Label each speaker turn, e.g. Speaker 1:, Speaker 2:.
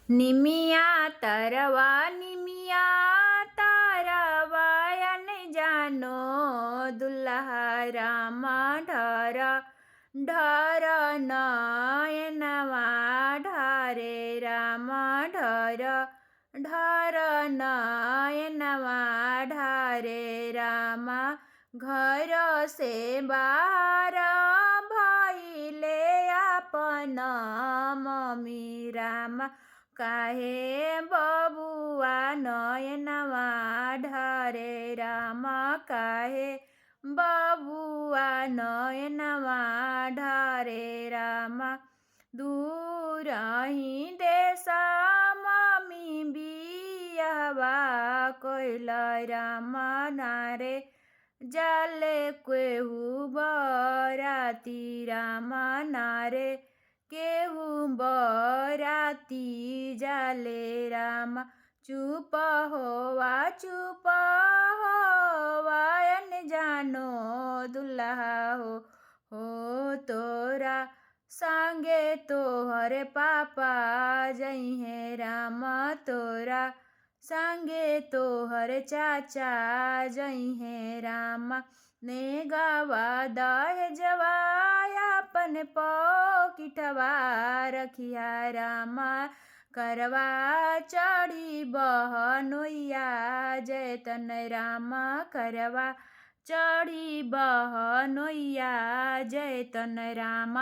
Speaker 1: નિમિયા તરવા નિમિયા તારવા અને જાનો દુલ્હા રામ ઢર ઢર નયનવા ઢારે રામ ઢર ઢર નયનવા ઢારે રામ ઘર સે બાર ભઈલે આપન મમ્મી રામ કાહે બબુઆ નયનવા ઢારે રામ કાહે બબુઆ નયનવા ઢારે રામ દૂર અહીં દેશ મમ્મી બિયાવા કોઈલ રામ નારે જાલે કેહું બરાતી રામ નારે કેહું બરાતી જાલે રામ ચૂપ હોવા અને જાનો દુલ્હા હો તોરા सांगे तोहरे पापा जई है राम तोरा सांगे तोहरे चाचा जई है राम ने गावा दहेजवा अपन पॉकिटवा रखिया राम करवा चढ़ी बहनोइया जयतन राम करवा चढ़ी बहनोइया जयतन राम।